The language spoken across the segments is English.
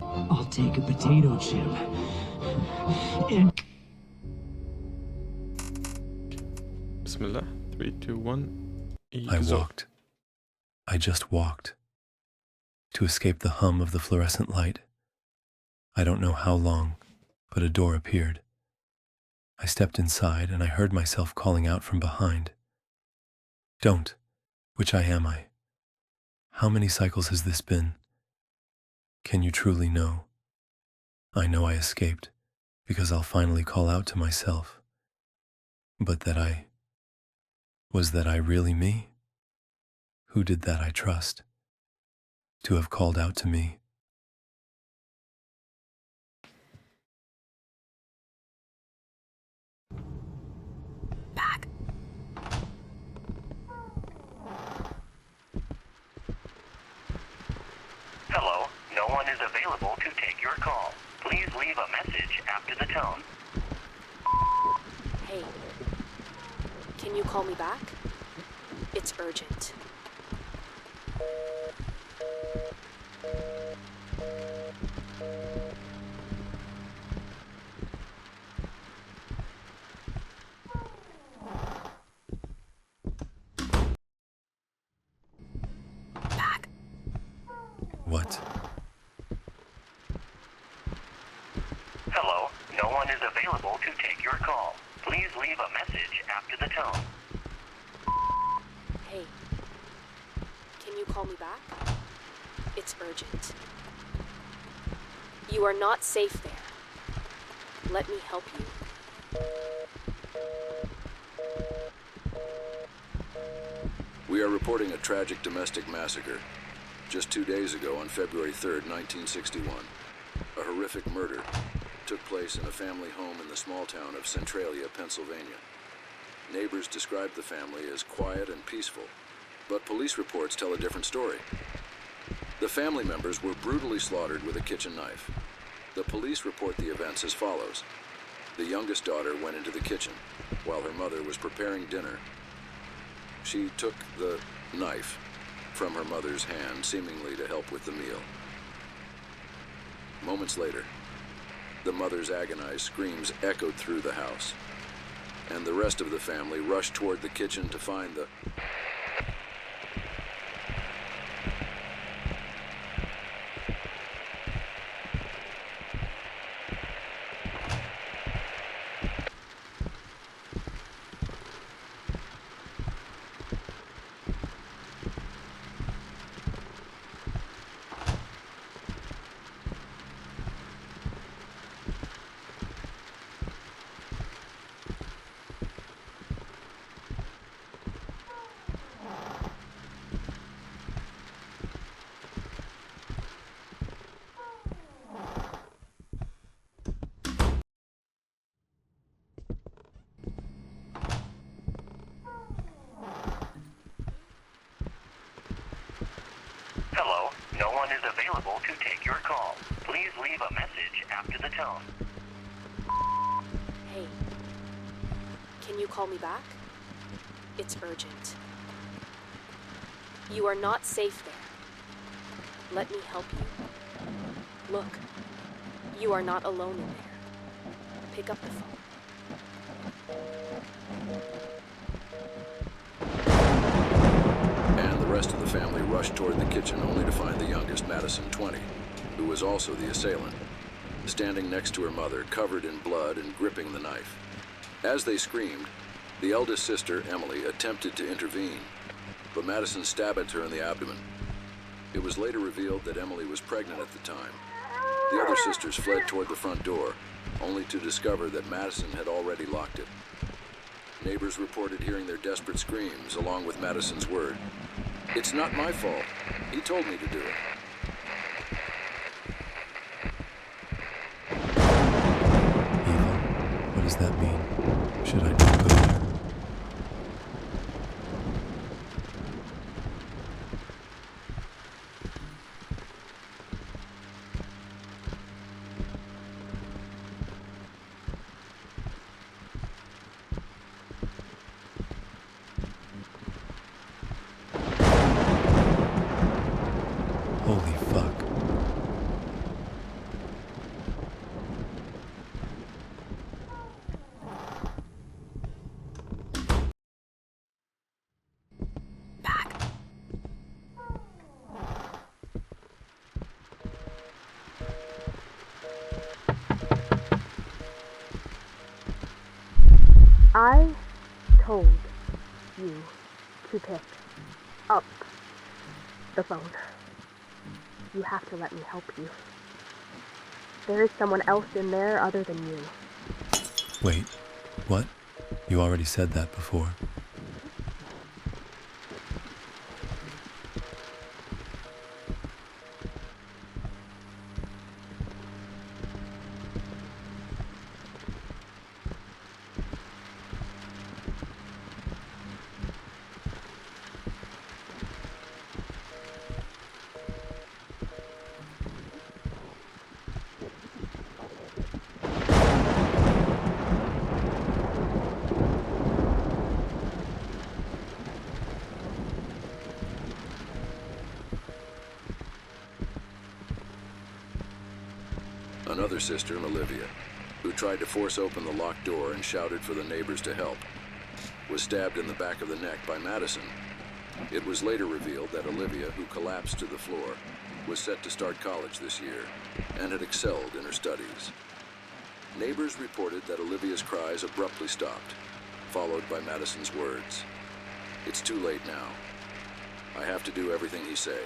I'll take a potato chip. And Bismillah. 3, 2, 1. I walked. I just walked. To escape the hum of the fluorescent light. I don't know how long, but a door appeared. I stepped inside and I heard myself calling out from behind. Don't. Which am I? How many cycles has this been? Can you truly know? I know I escaped, because I'll finally call out to myself. But was that I really me? Who did that I trust? To have called out to me? Back. Hello, no one is available to take your call. Please leave a message after the tone. Hey, can you call me back? It's urgent. Back. What? Hello, no one is available to take your call. Please leave a message after the tone. Hey, can you call me back? It's urgent. You are not safe there. Let me help you. We are reporting a tragic domestic massacre. Just 2 days ago, on February 3rd, 1961, a horrific murder took place in a family home in the small town of Centralia, Pennsylvania. Neighbors described the family as quiet and peaceful, but police reports tell a different story. The family members were brutally slaughtered with a kitchen knife. The police report the events as follows. The youngest daughter went into the kitchen while her mother was preparing dinner. She took the knife from her mother's hand, seemingly to help with the meal. Moments later, the mother's agonized screams echoed through the house, and the rest of the family rushed toward the kitchen to find the... Hello, no one is available to take your call. Please leave a message after the tone. Hey, can you call me back? It's urgent. You are not safe there. Let me help you. Look, you are not alone in there. Pick up the phone. And the rest of the family rushed toward the kitchen only to find the youngest, Madison, 20, who was also the assailant, standing next to her mother, covered in blood and gripping the knife. As they screamed, the eldest sister, Emily, attempted to intervene, but Madison stabbed her in the abdomen. It was later revealed that Emily was pregnant at the time. The other sisters fled toward the front door, only to discover that Madison had already locked it. Neighbors reported hearing their desperate screams, along with Madison's word, "It's not my fault. He told me to do it." Eva, what does that mean? Should I not go there? Holy fuck. I told you to pick up the phone. You have to let me help you. There is someone else in there other than you. Wait, what? You already said that before. Another sister, Olivia, who tried to force open the locked door and shouted for the neighbors to help, was stabbed in the back of the neck by Madison. It was later revealed that Olivia, who collapsed to the floor, was set to start college this year and had excelled in her studies. Neighbors reported that Olivia's cries abruptly stopped, followed by Madison's words, "It's too late now. I have to do everything he say."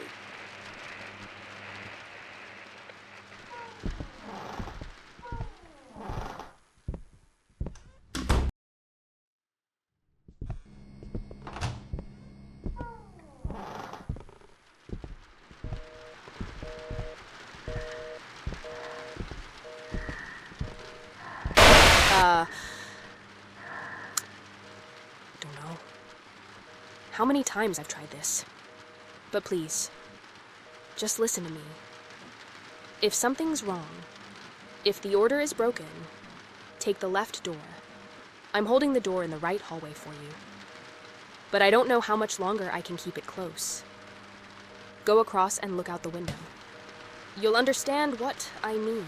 Don't know how many times I've tried this. But please, just listen to me. If something's wrong, if the order is broken, take the left door. I'm holding the door in the right hallway for you. But I don't know how much longer I can keep it close. Go across and look out the window. You'll understand what I mean.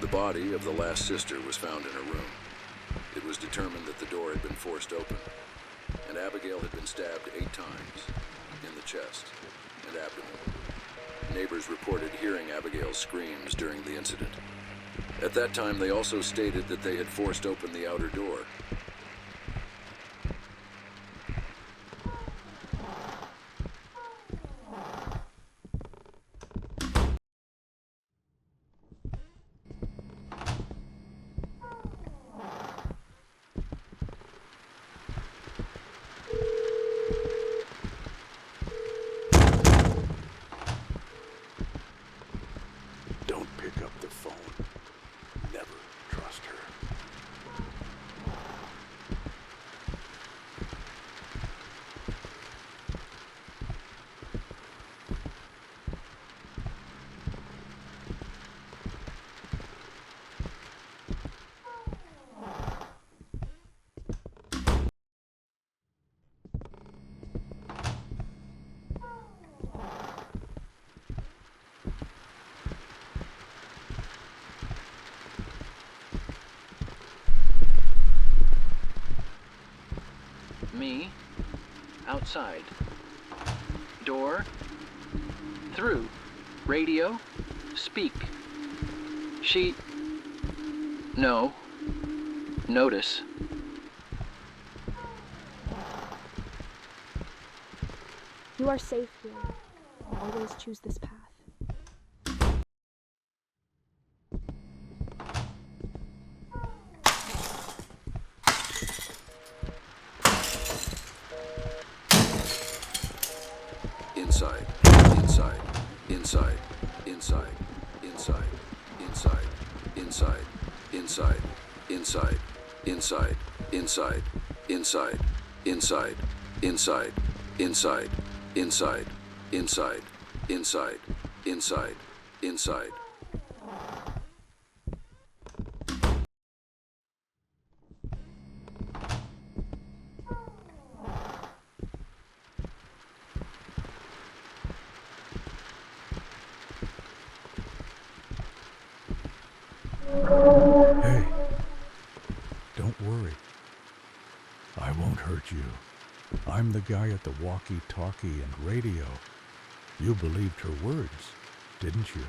The body of the last sister was found in her room. It was determined that the door had been forced open, and Abigail had been stabbed 8 times in the chest and abdomen. Neighbors reported hearing Abigail's screams during the incident. At that time, they also stated that they had forced open the outer door. Don't pick up the phone. Never trust her. Me, outside. Door, through. Radio, speak. She, no. Notice. You are safe here. Always choose this path. Inside, inside, inside, inside, inside, inside, inside, inside, inside, inside, inside, inside, inside, inside, inside, inside, inside, inside, inside, inside. Hey, don't worry. I won't hurt you. I'm the guy at the walkie-talkie and radio. You believed her words, didn't you?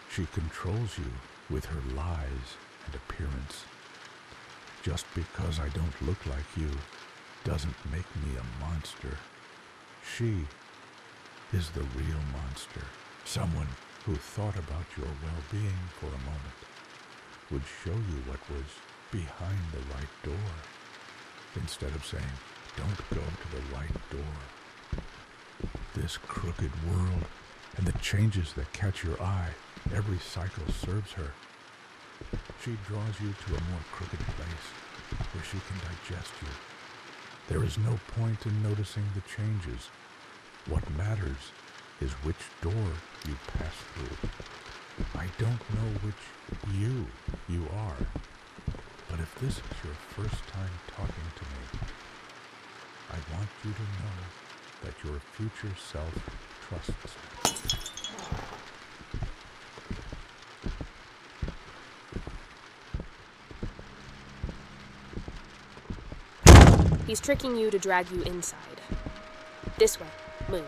She controls you with her lies and appearance. Just because I don't look like you doesn't make me a monster. She is the real monster. Someone who thought about your well-being for a moment would show you what was behind the right door, instead of saying, don't go to the right door. This crooked world and the changes that catch your eye, every cycle serves her. She draws you to a more crooked place where she can digest you. There is no point in noticing the changes. What matters is which door you pass through. I don't know which you are, but if this is your first time talking to me, I want you to know that your future self trusts me. He's tricking you to drag you inside. This way. Move.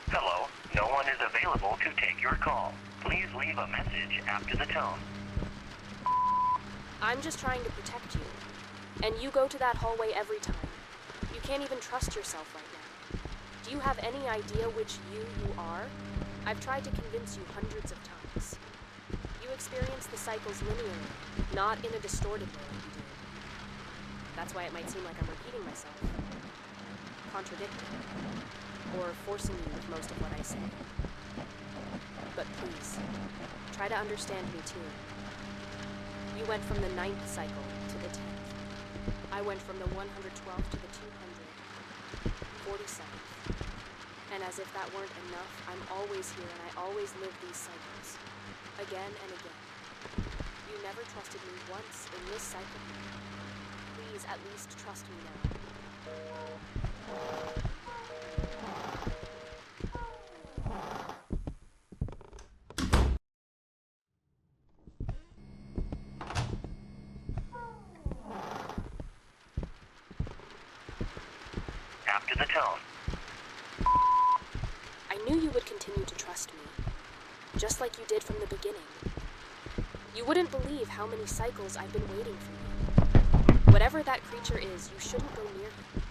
Hello, no one is available to take your call. Please leave a message after the tone. I'm just trying to protect you. And you go to that hallway every time. You can't even trust yourself right now. Do you have any idea which you are? I've tried to convince you hundreds of times. You experience the cycles linearly, not in a distorted way like you do. That's why it might seem like I'm repeating myself, contradicting, or forcing you with most of what I say. But please, try to understand me too. You went from the 9th cycle to the 10th. I went from the 112th to the 247th. And as if that weren't enough, I'm always here and I always live these cycles. Again and again. You never trusted me once in this cycle. Please at least trust me now. After the tone. I knew you would continue to trust me, just like you did from the beginning. You wouldn't believe how many cycles I've been waiting for you. Whatever that creature is, you shouldn't go near him.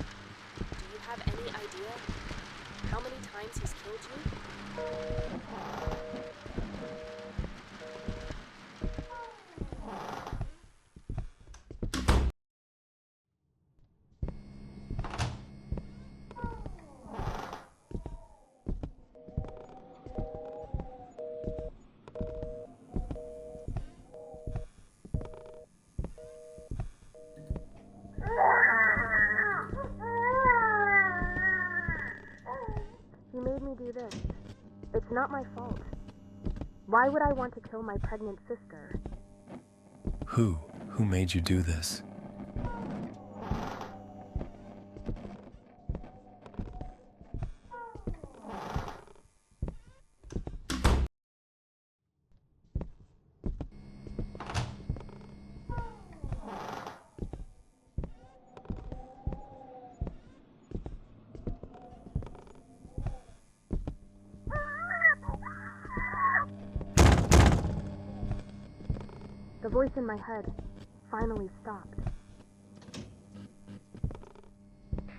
Do you have any idea how many times he's killed you? He made me do this. It's not my fault. Why would I want to kill my pregnant sister? Who made you do this? The voice in my head finally stopped.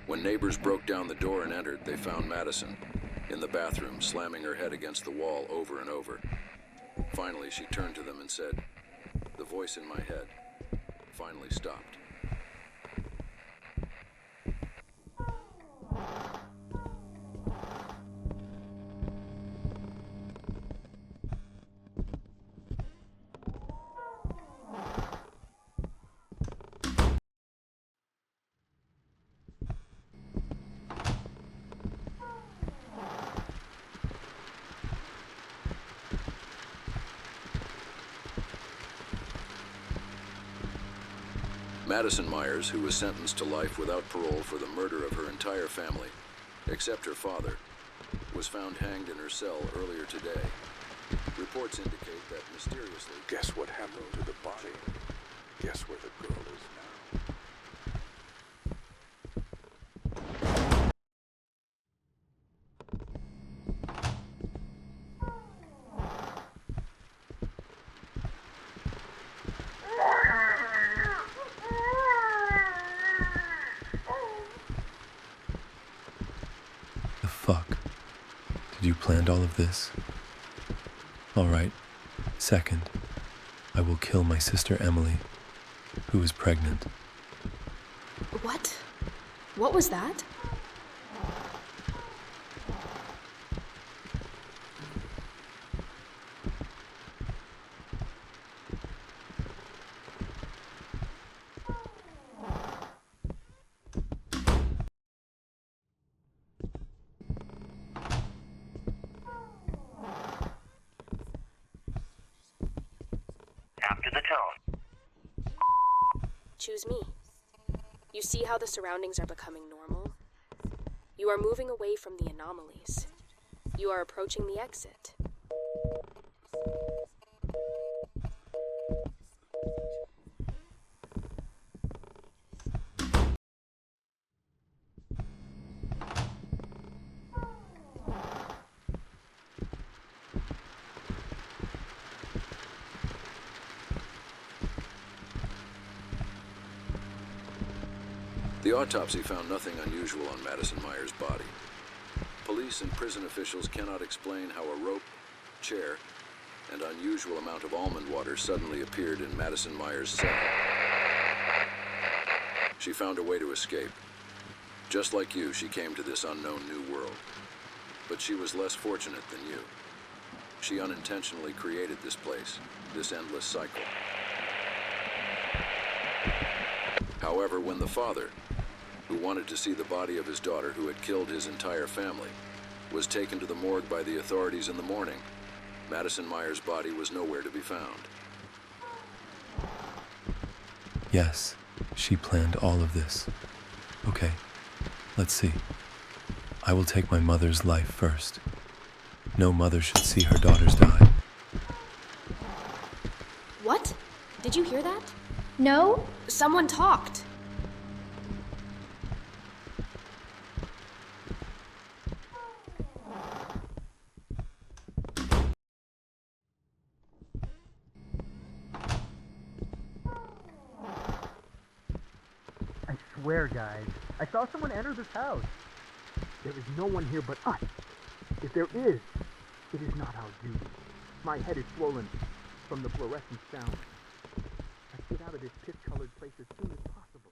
When neighbors broke down the door and entered, they found Madison in the bathroom, slamming her head against the wall over and over. Finally, she turned to them and said, "The voice in my head finally stopped." Madison Myers, who was sentenced to life without parole for the murder of her entire family, except her father, was found hanged in her cell earlier today. Reports indicate that mysteriously... Guess what happened to the body? Guess where the girl is now? The fuck? Did you plan all of this? All right. Second, I will kill my sister Emily, who is pregnant. What? What was that? After the tone. Choose me. You see how the surroundings are becoming normal? You are moving away from the anomalies. You are approaching the exit. The autopsy found nothing unusual on Madison Myers' body. Police and prison officials cannot explain how a rope, chair, and unusual amount of almond water suddenly appeared in Madison Myers' cell. She found a way to escape. Just like you, she came to this unknown new world. But she was less fortunate than you. She unintentionally created this place, this endless cycle. However, when the father, who wanted to see the body of his daughter who had killed his entire family, was taken to the morgue by the authorities in the morning, Madison Myers' body was nowhere to be found. Yes, she planned all of this. Okay, let's see. I will take my mother's life first. No mother should see her daughters die. What? Did you hear that? No? Someone talked. I swear, guys, I saw someone enter this house. There is no one here but us. If there is, it is not our duty. My head is swollen from the fluorescent sound. Let's get out of this piss-colored place as soon as possible.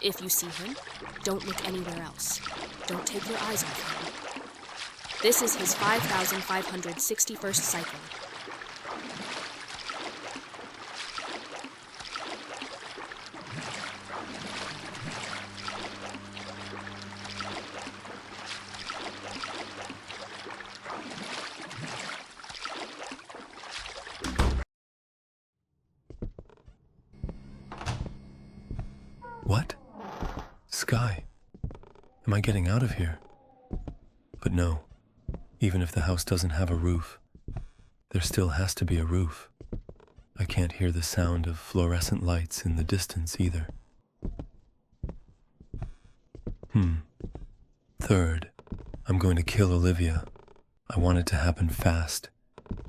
If you see him, don't look anywhere else. Don't take your eyes off him. This is his 5,561st cycle. What? Sky? Am I getting out of here? But no, even if the house doesn't have a roof, there still has to be a roof. I can't hear the sound of fluorescent lights in the distance either. Third, I'm going to kill Olivia. I want it to happen fast.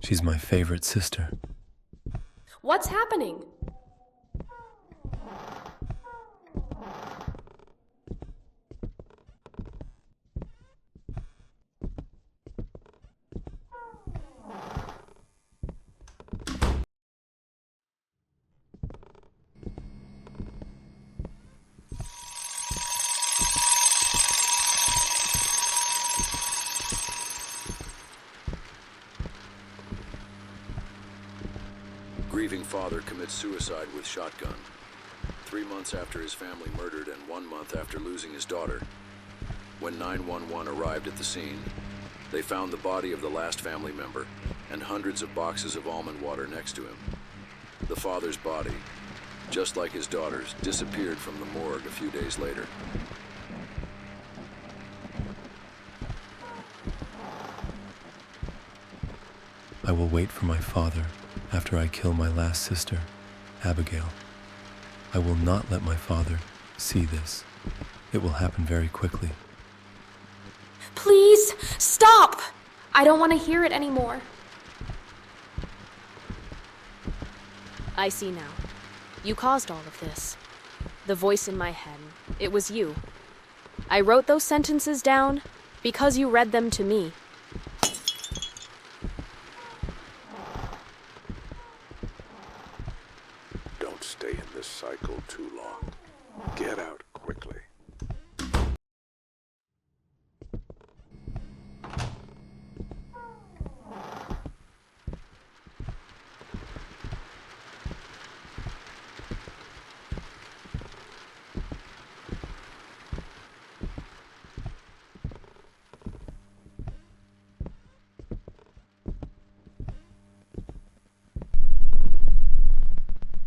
She's my favorite sister. What's happening? Grieving father commits suicide with shotgun. 3 months after his family murdered and 1 month after losing his daughter. When 911 arrived at the scene, they found the body of the last family member and hundreds of boxes of almond water next to him. The father's body, just like his daughter's, disappeared from the morgue a few days later. I will wait for my father after I kill my last sister, Abigail. I will not let my father see this. It will happen very quickly. Please, stop! I don't want to hear it anymore. I see now. You caused all of this. The voice in my head, it was you. I wrote those sentences down because you read them to me. Don't stay in this cycle too long. Get out quickly.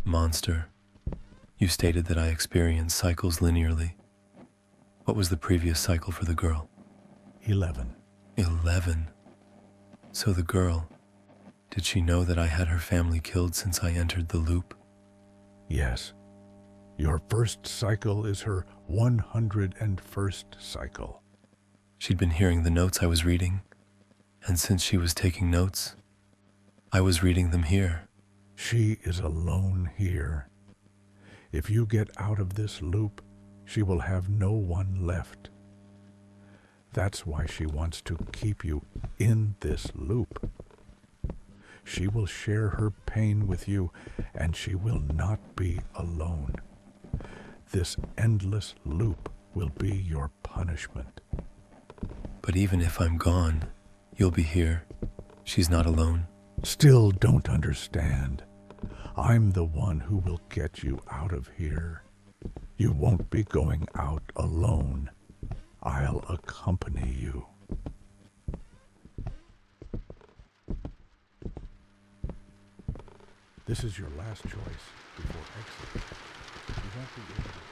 Monster, you stated that I experience cycles linearly. What was the previous cycle for the girl? 11. 11. So the girl, did she know that I had her family killed since I entered the loop? Yes. Your first cycle is her 101st cycle. She'd been hearing the notes I was reading, and since she was taking notes, I was reading them here. She is alone here. If you get out of this loop, she will have no one left. That's why she wants to keep you in this loop. She will share her pain with you, and she will not be alone. This endless loop will be your punishment. But even if I'm gone, you'll be here. She's not alone. Still don't understand. I'm the one who will get you out of here. You won't be going out alone. I'll accompany you. This is your last choice before exit. You won't be able to choose.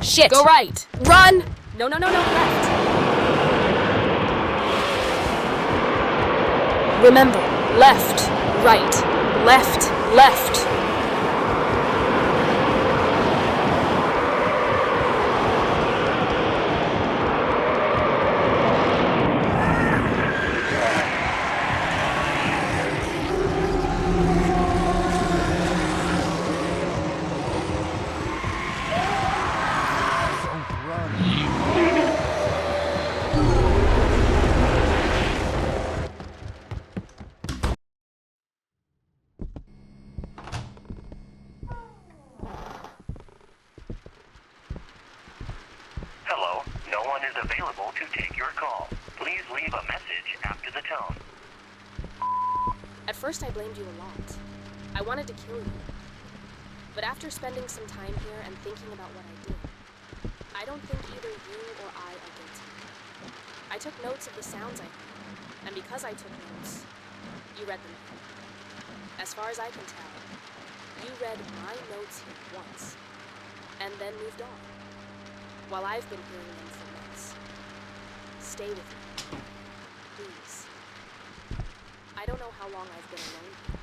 Shit! Go right! Run! No, left. Remember, left, right, left, left. Hello, no one is available to take your call. Please leave a message after the tone. At first I blamed you a lot. I wanted to kill you. But after spending some time here and thinking about what I did, I don't think either you or I are guilty. I took notes of the sounds I heard, and because I took notes, you read them. As far as I can tell, you read my notes here once, and then moved on, while I've been hearing them for months. Stay with me, please. I don't know how long I've been alone here.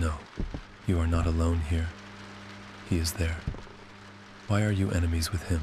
No, you are not alone here. He is there. Why are you enemies with him?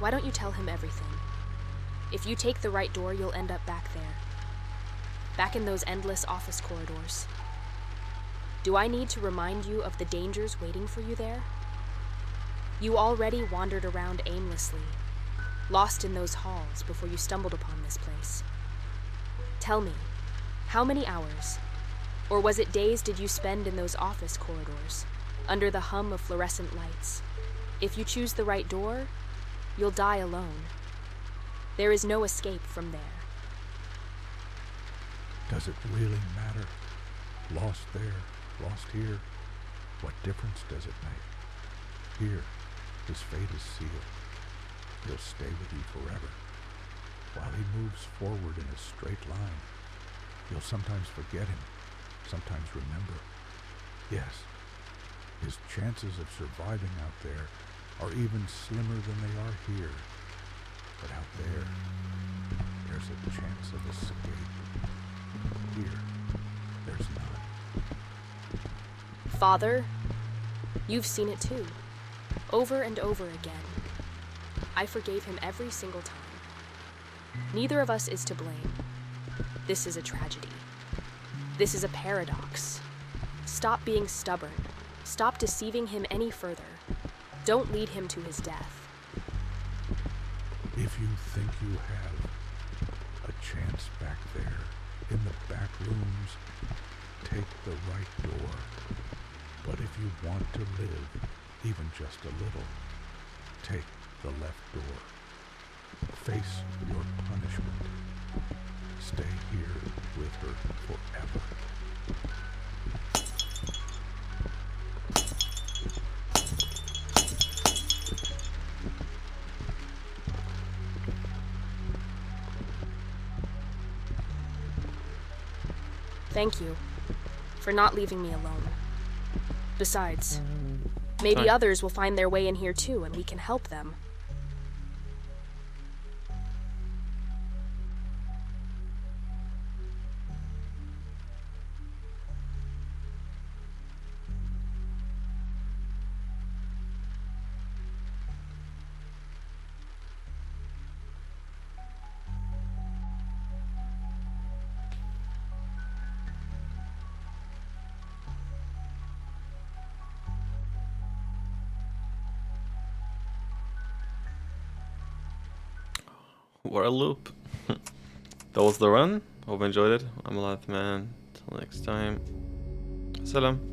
why don't you tell him everything? If you take the right door, you'll end up back there. Back in those endless office corridors. Do I need to remind you of the dangers waiting for you there? You already wandered around aimlessly, lost in those halls before you stumbled upon this place. Tell me, how many hours, or was it days did you spend in those office corridors, under the hum of fluorescent lights? If you choose the right door, you'll die alone. There is no escape from there. Does it really matter? Lost there, lost here. What difference does it make? Here, his fate is sealed. He'll stay with you forever. While he moves forward in a straight line, you'll sometimes forget him, sometimes remember. Yes, his chances of surviving out there are even slimmer than they are here. But out there, there's a chance of escape. Here, there's none. Father, you've seen it too. Over and over again. I forgave him every single time. Neither of us is to blame. This is a tragedy. This is a paradox. Stop being stubborn. Stop deceiving him any further. Don't lead him to his death. If you think you have a chance back there, in the back rooms, take the right door. But if you want to live, even just a little, take the left door. Face your punishment. Stay here with her forever. Thank you for not leaving me alone. Besides, maybe Fine. others will find their way in here too, and we can help them. What a loop. That was the run. Hope you enjoyed it. I'm Alive Man. Till next time. Salam.